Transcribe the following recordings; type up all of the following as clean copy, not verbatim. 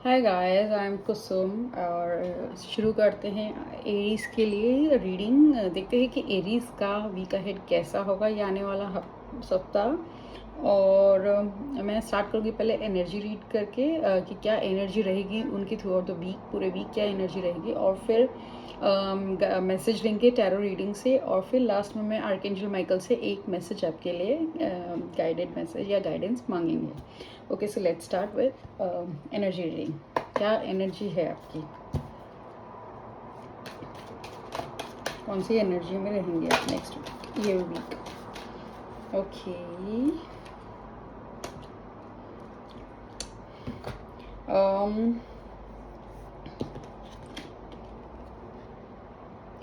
Hi guys, I am कुसुम और शुरू करते हैं एरीज के लिए रीडिंग। देखते हैं कि एरीज का वीक अहेड कैसा होगा ये आने वाला सप्ताह। और मैं स्टार्ट करूँगी पहले एनर्जी रीड करके कि क्या एनर्जी रहेगी उनकी थ्रू आउट द वीक, पूरे वीक क्या एनर्जी रहेगी, और फिर मैसेज लेंगे टैरो रीडिंग से, और फिर लास्ट में मैं आर्कएंजल माइकल से एक मैसेज आपके लिए गाइडेड मैसेज या गाइडेंस मांगेंगे। Okay, so let's start with energy reading. क्या एनर्जी है आपकी, कौन सी एनर्जी में रहेंगे आप नेक्स्ट ये वीक? Okay,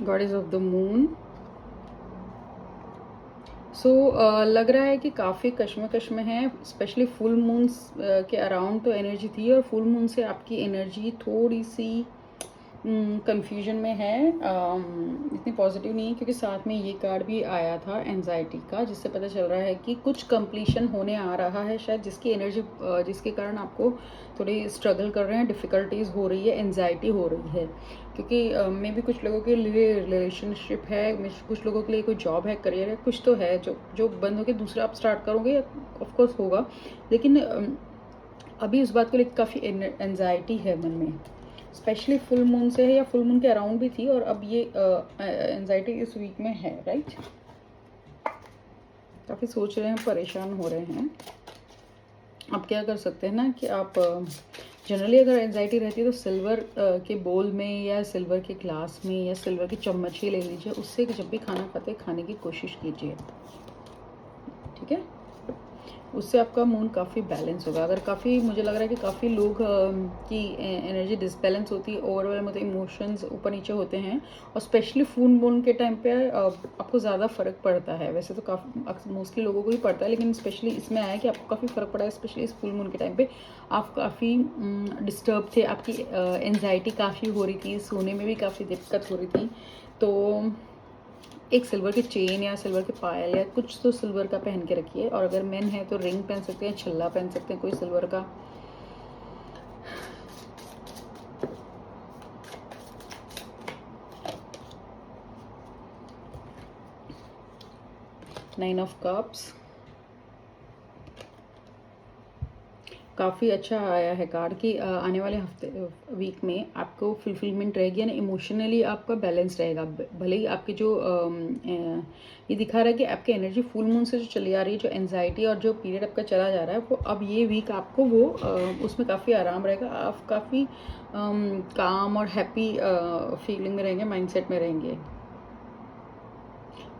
goddess of the moon. So लग रहा है कि काफ़ी कश्मकश में है, स्पेशली फुल मून के अराउंड तो एनर्जी थी, और फुल मून से आपकी एनर्जी थोड़ी सी कंफ्यूजन में है, इतनी पॉजिटिव नहीं है, क्योंकि साथ में ये कार्ड भी आया था एंजाइटी का, जिससे पता चल रहा है कि कुछ कंप्लीशन होने आ रहा है शायद, जिसकी एनर्जी जिसके कारण आपको थोड़ी स्ट्रगल कर रहे हैं, डिफ़िकल्टीज हो रही है, एंजाइटी हो रही है, क्योंकि मे भी कुछ लोगों के लिए रिलेशनशिप है, कुछ लोगों के लिए कोई जॉब है, करियर है, कुछ तो है जो बंद होकर दूसरा आप स्टार्ट करोगे, ऑफकोर्स होगा, लेकिन अभी उस बात को लेकर काफ़ी एंजाइटी है मन में, स्पेशली फुल मून से है या फुल मून के अराउंड भी थी, और अब ये एंजाइटी इस वीक में है, राइट? काफ़ी सोच रहे हैं, परेशान हो रहे हैं। आप क्या कर सकते हैं ना कि आप जनरली अगर एंजाइटी रहती है तो सिल्वर के बोल में या सिल्वर के ग्लास में या सिल्वर की चम्मच ही ले लीजिए, उससे जब भी खाना खाने की कोशिश कीजिए, ठीक है? उससे आपका मूड काफ़ी बैलेंस होगा। अगर काफ़ी, मुझे लग रहा है कि काफ़ी लोग की एनर्जी डिसबैलेंस होती है, ओवरवेलम होते हैं, इमोशंस ऊपर नीचे होते हैं, और स्पेशली फुल मून के टाइम पे आपको ज़्यादा फ़र्क पड़ता है। वैसे तो काफ़ी मोस्टली लोगों को ही पड़ता है, लेकिन स्पेशली इसमें आया कि आपको काफ़ी फ़र्क पड़ा है, स्पेशली इस फुल मून के टाइम पे आप काफ़ी डिस्टर्ब थे, आपकी एनजाइटी काफ़ी हो रही थी, सोने में भी काफ़ी दिक्कत हो रही थी। तो एक सिल्वर की चेन या सिल्वर के पायल या कुछ तो सिल्वर का पहन के रखिए, और अगर मेन है तो रिंग पहन सकते हैं, छल्ला पहन सकते हैं कोई सिल्वर का। नाइन ऑफ कप्स काफ़ी अच्छा आया है कार्ड कि आने वाले हफ्ते वीक में आपको फुलफिलमेंट रहेगी, यानी इमोशनली आपका बैलेंस रहेगा। भले ही आपकी जो ये दिखा रहा है कि आपकी एनर्जी फुल मून से जो चली आ रही है, जो एनजाइटी और जो पीरियड आपका चला जा रहा है, वो अब ये वीक आपको वो उसमें काफ़ी आराम रहेगा, आप काफ़ी काम और हैप्पी फीलिंग में रहेंगे, माइंडसेट में रहेंगे,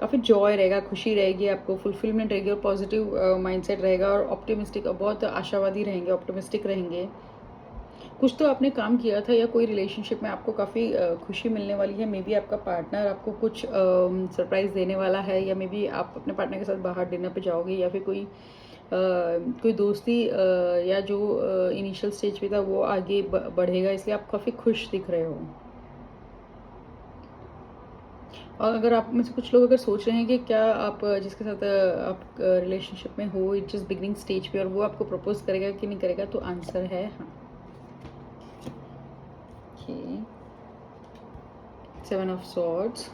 काफ़ी जॉय रहेगा, खुशी रहेगी, आपको फुलफिलमेंट रहेगी, और पॉजिटिव माइंडसेट रहेगा, और ऑप्टिमिस्टिक, बहुत आशावादी रहेंगे, ऑप्टिमिस्टिक रहेंगे। कुछ तो आपने काम किया था या कोई रिलेशनशिप में आपको काफ़ी खुशी मिलने वाली है। मे बी आपका पार्टनर आपको कुछ सरप्राइज़ देने वाला है, या मे बी आप अपने पार्टनर के साथ बाहर डिनर पे जाओगे, या फिर कोई दोस्ती या जो इनिशियल स्टेज पे था वो आगे बढ़ेगा, इसलिए आप काफ़ी खुश दिख रहे हो। और अगर आप में से कुछ लोग अगर सोच रहे हैं कि क्या आप जिसके साथ आप रिलेशनशिप में हो जस्ट बिगिनिंग स्टेज पे, और वो आपको प्रपोज करेगा कि नहीं करेगा, तो आंसर है हाँ। Okay, 7 of swords.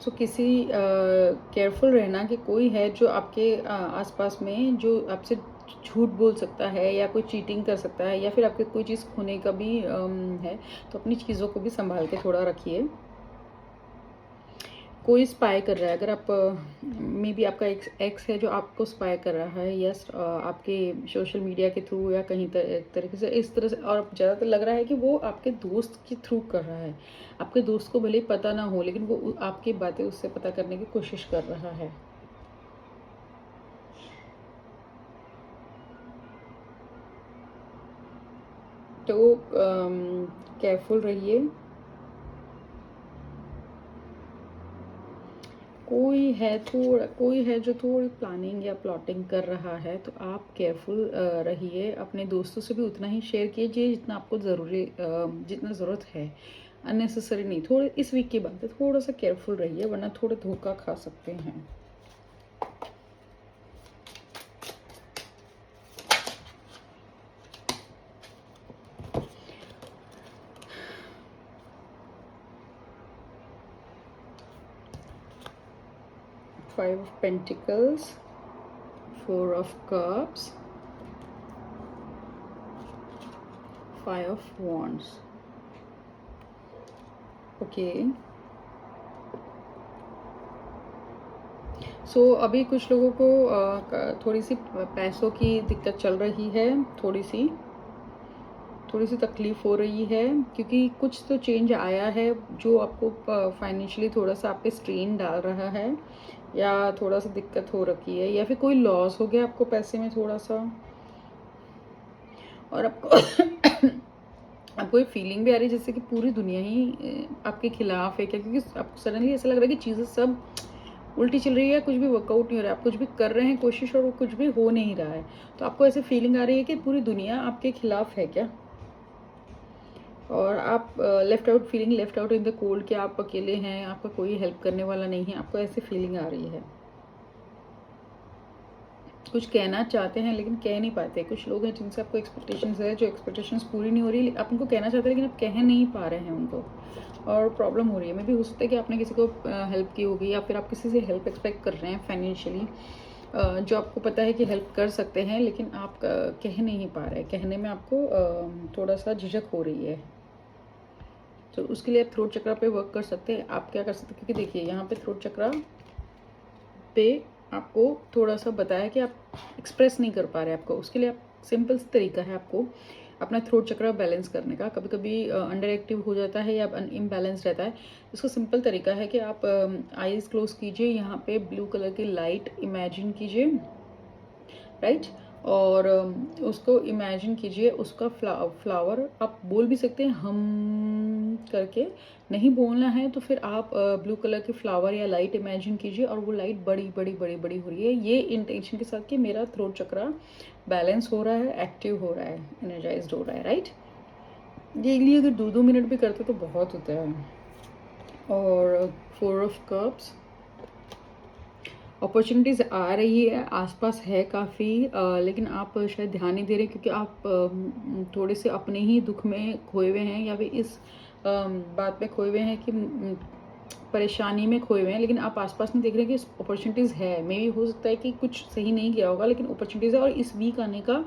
सो किसी केयरफुल रहना कि कोई है जो आपके आसपास में जो आपसे झूठ बोल सकता है, या कोई चीटिंग कर सकता है, या फिर आपके कोई चीज़ खोने का भी है, तो अपनी चीज़ों को भी संभाल के थोड़ा रखिए। कोई स्पाई कर रहा है, अगर आप मे बी आपका एक्स है जो आपको स्पाई कर रहा है, यस, आपके सोशल मीडिया के थ्रू या कहीं तरीके से, इस तरह से, और ज़्यादातर लग रहा है कि वो आपके दोस्त के थ्रू कर रहा है। आपके दोस्त को भले ही पता ना हो, लेकिन वो आपकी बातें उससे पता करने की कोशिश कर रहा है। तो केयरफुल रहिए। कोई है जो थोड़ी प्लानिंग या प्लॉटिंग कर रहा है, तो आप केयरफुल रहिए। अपने दोस्तों से भी उतना ही शेयर कीजिए जितना आपको जितना ज़रूरत है, अननेसेसरी नहीं। थोड़े इस वीक की बात है, थोड़ा सा केयरफुल रहिए, वरना थोड़ा धोखा खा सकते हैं। 5 of Pentacles, 4 of Cups, 5 of Wands. Okay, सो अभी कुछ लोगों को थोड़ी सी पैसों की दिक्कत चल रही है, थोड़ी सी तकलीफ़ हो रही है, क्योंकि कुछ तो चेंज आया है जो आपको फाइनेंशियली थोड़ा सा आप पे स्ट्रेन डाल रहा है, या थोड़ा सा दिक्कत हो रखी है, या फिर कोई लॉस हो गया आपको पैसे में थोड़ा सा, और आपको आपको ये फीलिंग भी आ रही है जैसे कि पूरी दुनिया ही आपके खिलाफ है क्या, क्योंकि आपको सडनली ऐसा लग रहा है कि चीज़ें सब उल्टी चल रही है, कुछ भी वर्कआउट नहीं हो रहा है, आप कुछ भी कर रहे हैं कोशिश और वो कुछ भी हो नहीं रहा है, तो आपको ऐसे फीलिंग आ रही है कि पूरी दुनिया आपके खिलाफ है क्या, और आप left out feeling, left out in the cold, कि आप अकेले हैं, आपका कोई हेल्प करने वाला नहीं है, आपको ऐसी फीलिंग आ रही है। कुछ कहना चाहते हैं लेकिन कह नहीं पाते, कुछ लोग हैं जिनसे आपको एक्सपेक्टेशंस है, जो एक्सपेक्टेशंस पूरी नहीं हो रही, आप उनको कहना चाहते हैं लेकिन आप कह नहीं पा रहे हैं उनको, और प्रॉब्लम हो रही है। मे भी हो सकता है कि आपने किसी को हेल्प की होगी, या फिर आप किसी से हेल्प एक्सपेक्ट कर रहे हैं फाइनेंशियली, जो आपको पता है कि हेल्प कर सकते हैं, लेकिन आप कह नहीं पा रहे, कहने में आपको थोड़ा सा झिझक हो रही है, तो उसके लिए आप थ्रोट चक्रा पे वर्क कर सकते हैं। आप क्या कर सकते हैं, क्योंकि देखिए यहाँ पे थ्रोट चक्रा पे आपको थोड़ा सा बताया कि आप एक्सप्रेस नहीं कर पा रहे, आपको उसके लिए आप सिंपल तरीका है आपको अपना थ्रोट चक्रा बैलेंस करने का। कभी कभी अंडर एक्टिव हो जाता है या इम्बैलेंस रहता है, इसका सिंपल तरीका है कि आप आईज क्लोज कीजिए, यहाँ पे ब्लू कलर की लाइट इमेजिन कीजिए, राइट, और उसको इमेजिन कीजिए, उसका फ्लावर आप बोल भी सकते हैं हम करके, नहीं बोलना है तो फिर आप ब्लू कलर के फ्लावर या लाइट इमेजिन कीजिए, और वो लाइट बड़ी बड़ी बड़ी बड़ी हो रही है, ये इंटेंशन के साथ कि मेरा थ्रोट चक्रा बैलेंस हो रहा है, एक्टिव हो रहा है, एनर्जाइज्ड हो रहा है, राइट। ये लिए अगर 2-2 मिनट भी करते तो बहुत होता है। और 4 ऑफ कप्स, अपॉर्चुनिटीज़ आ रही है, आसपास है काफ़ी, लेकिन आप शायद ध्यान नहीं दे रहे, क्योंकि आप थोड़े से अपने ही दुख में खोए हुए हैं, या फिर इस बात में खोए हुए हैं कि परेशानी में खोए हुए हैं, लेकिन आप आसपास नहीं देख रहे कि अपॉर्चुनिटीज़ है। मे भी हो सकता है कि कुछ सही नहीं किया होगा, लेकिन अपॉर्चुनिटीज़ है, और इस वीक आने का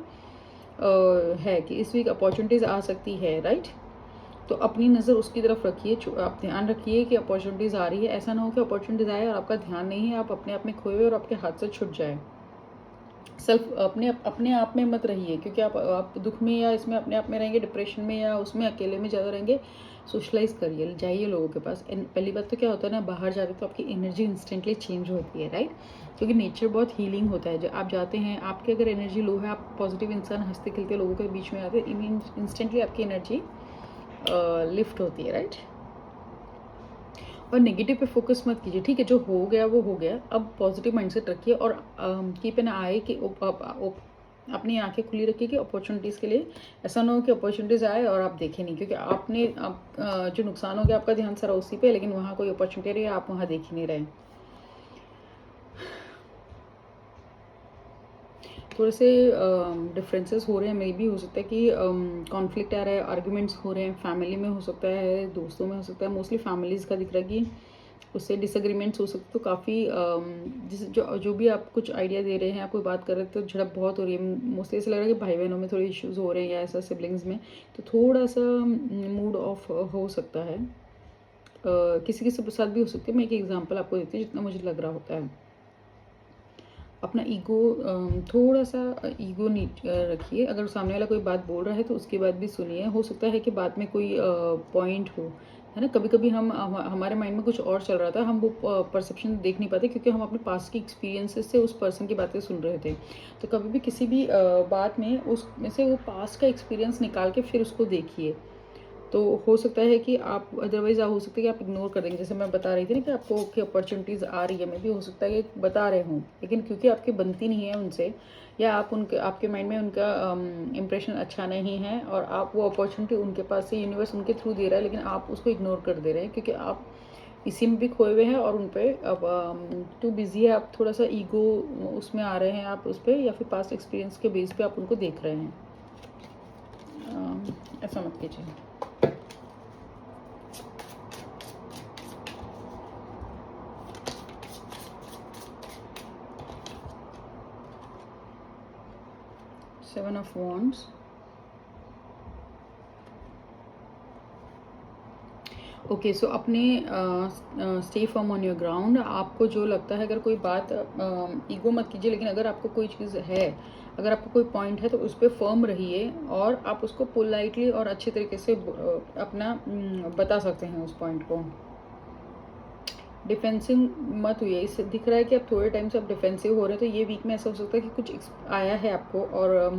है कि इस वीक अपॉर्चुनिटीज़ आ सकती है, राइट। तो अपनी नज़र उसकी तरफ रखिए, आप ध्यान रखिए कि अपॉर्चुनिटीज़ आ रही है, ऐसा ना हो कि अपॉर्चुनिटीज़ आए और आपका ध्यान नहीं है, आप अपने आप में खोए हुए और आपके हाथ से छूट जाए। सेल्फ अपने आप में मत रहिए, क्योंकि आप दुख में या इसमें अपने आप में रहेंगे, डिप्रेशन में या उसमें अकेले में ज़्यादा रहेंगे। सोशलाइज करिए, जाइए लोगों के पास। पहली बात तो क्या होता है ना, बाहर जाते तो आपकी एनर्जी इंस्टेंटली चेंज होती है, राइट, क्योंकि नेचर बहुत हीलिंग होता है। जब आप जाते हैं, आपकी अगर एनर्जी लो है, आप पॉजिटिव इंसान, हंसते खेलते लोगों के बीच में आते हैं, इंस्टेंटली आपकी एनर्जी लिफ्ट होती है, राइट। और नेगेटिव पे फोकस मत कीजिए, ठीक है, जो हो गया वो हो गया, अब पॉजिटिव माइंडसेट रखिए, और कीप एन आई कि अपनी आंखें खुली रखिए कि अपॉर्चुनिटीज़ के लिए। ऐसा ना हो कि अपॉर्चुनिटीज़ आए और आप देखें नहीं, क्योंकि आपने जो नुकसान हो गया आपका ध्यान सारा उसी पे, लेकिन वहाँ कोई अपॉर्चुनिटी रही, आप वहाँ देख ही नहीं रहे। थोड़े से डिफरेंसेस हो रहे हैं, मे भी हो सकता है कि कॉन्फ्लिक्ट आ रहा है, आर्ग्यूमेंट्स हो रहे हैं, फैमिली में हो सकता है, दोस्तों में हो सकता है, मोस्टली फैमिलीज़ का दिख रहा है कि उससे डिसएग्रीमेंट्स हो सकते, तो काफ़ी जो भी आप कुछ आइडिया दे रहे हैं, आप कोई बात कर रहे थे तो झड़प बहुत हो रही है। मोस्टली ऐसा लग रहा है कि भाई बहनों में थोड़े इश्यूज़ हो रहे हैं, या ऐसा सिबलिंग्स में, तो थोड़ा सा मूड ऑफ हो सकता है। किसी किसी के साथ भी हो सकती है। मैं एक एग्जांपल आपको देती हूँ जितना मुझे लग रहा होता है। अपना ईगो, थोड़ा सा ईगो नीट रखिए। अगर सामने वाला कोई बात बोल रहा है तो उसकी बात भी सुनिए। हो सकता है कि बात में कोई पॉइंट हो, है ना। कभी कभी हमारे माइंड में कुछ और चल रहा था, हम वो परसेप्शन देख नहीं पाते, क्योंकि हम अपने पास्ट की एक्सपीरियंसेस से उस पर्सन की बातें सुन रहे थे। तो कभी भी किसी भी बात में उसमें से वो पास्ट का एक्सपीरियंस निकाल के फिर उसको देखिए। तो हो सकता है कि आप अदरवाइज़ हो सकता है कि आप इग्नोर कर देंगे। जैसे मैं बता रही थी ना कि आपको कि अपॉर्चुनिटीज़ आ रही है, मैं भी हो सकता है कि बता रहे हूँ, लेकिन क्योंकि आपकी बनती नहीं है उनसे, या आपके माइंड में उनका इम्प्रेशन अच्छा नहीं है, और आप वो अपॉर्चुनिटी उनके पास से, यूनिवर्स उनके थ्रू दे रहा है, लेकिन आप उसको इग्नोर कर दे रहे हैं, क्योंकि आप इसी में भी खोए हुए हैं, और उन पर अब टू बिजी है, आप थोड़ा सा ईगो उसमें आ रहे हैं, आप उस पर, या फिर पास्ट एक्सपीरियंस के बेस पे आप उनको देख रहे हैं। ऐसा मत कीजिए। 7 of Wands. ओके सो अपने stay firm on your ground. आपको जो लगता है, अगर कोई बात ईगो मत कीजिए, लेकिन अगर आपको कोई चीज़ है, अगर आपको कोई पॉइंट है तो उस पर फर्म रहिए और आप उसको पोलाइटली और अच्छे तरीके से अपना बता सकते हैं उस पॉइंट को। डिफेंसिव मत हुई है। इससे दिख रहा है कि आप थोड़े टाइम से आप डिफेंसिव हो रहे हैं, तो ये वीक में ऐसा हो सकता है कि कुछ आया है आपको और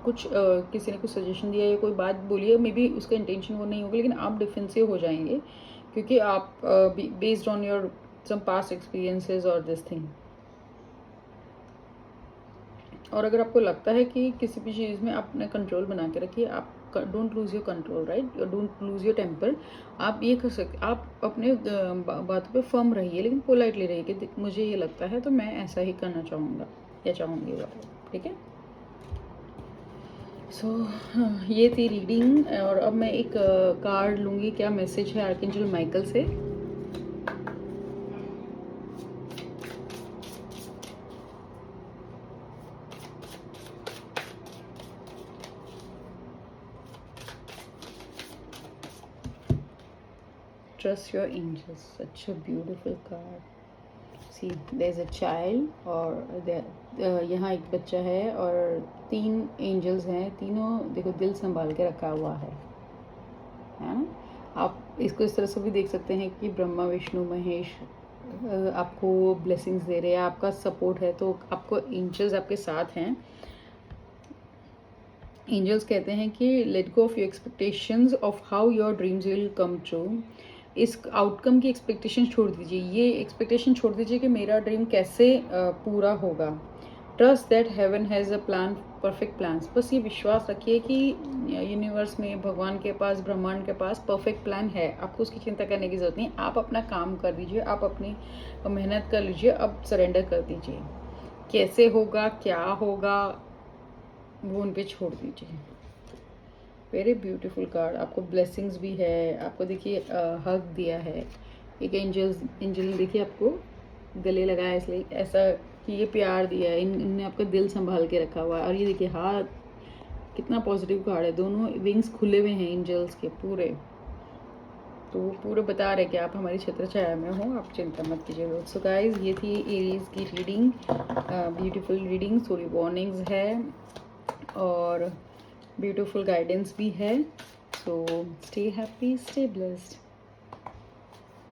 कुछ किसी ने कुछ सजेशन दिया या कोई बात बोली है, मे बी उसका इंटेंशन वो नहीं होगा, लेकिन आप डिफेंसिव हो जाएंगे क्योंकि आप based on your some past experiences और दिस थिंग। और अगर आपको लगता है कि किसी भी चीज़ में आप अपना कंट्रोल बना के रखिए, आप don't lose your control, right, don't lose your temper. आप ये कर सकते, आप अपने बातों पे फर्म रहिए, लेकिन पोलाइटली रहिए कि मुझे ये लगता है तो मैं ऐसा ही करना चाहूँगा या चाहूँगी, ठीक है। सो ये थी रीडिंग। और अब मैं एक कार्ड लूँगी, क्या मैसेज है आर्कएंजल माइकल से। Trust your angels. Such a beautiful card. See, there's a child और यहाँ एक बच्चा है और 3 एंजल्स हैं, तीनों देखो दिल संभाल के रखा हुआ है ना। आप इसको इस तरह से भी देख सकते हैं कि ब्रह्मा विष्णु महेश आपको ब्लेसिंग्स दे रहे हैं, आपका सपोर्ट है, तो आपको एंजल्स आपके साथ हैं। एंजल्स कहते हैं कि let go of your expectations of how your dreams will come true. इस आउटकम की एक्सपेक्टेशन छोड़ दीजिए, ये एक्सपेक्टेशन छोड़ दीजिए कि मेरा ड्रीम कैसे पूरा होगा। Trust that heaven has a plan, perfect plans. बस ये विश्वास रखिए कि यूनिवर्स में, भगवान के पास, ब्रह्मांड के पास परफेक्ट प्लान है। आपको उसकी चिंता करने की ज़रूरत नहीं। आप अपना काम कर दीजिए, आप अपनी मेहनत कर लीजिए, अब सरेंडर कर दीजिए। कैसे होगा, क्या होगा, वो उन पे छोड़ दीजिए। Very beautiful card. आपको ब्लेसिंग्स भी है, आपको देखिए हक दिया है एक एंजल ने, देखिए आपको गले लगाया, इसलिए ऐसा कि ये प्यार दिया है, इनने आपका दिल संभाल के रखा हुआ है। और ये देखिए हाथ, कितना पॉजिटिव कार्ड है, दोनों विंग्स खुले हुए हैं एंजल्स के पूरे, तो वो पूरे बता रहे कि आप हमारी छत्र छाया में हो, आप चिंता मत कीजिए। सो गाइस, ये थी एरीज की रीडिंग, ब्यूटीफुल रीडिंग, थोड़ी वार्निंग्स है और ब्यूटीफुल गाइडेंस भी है। So stay happy, stay blessed.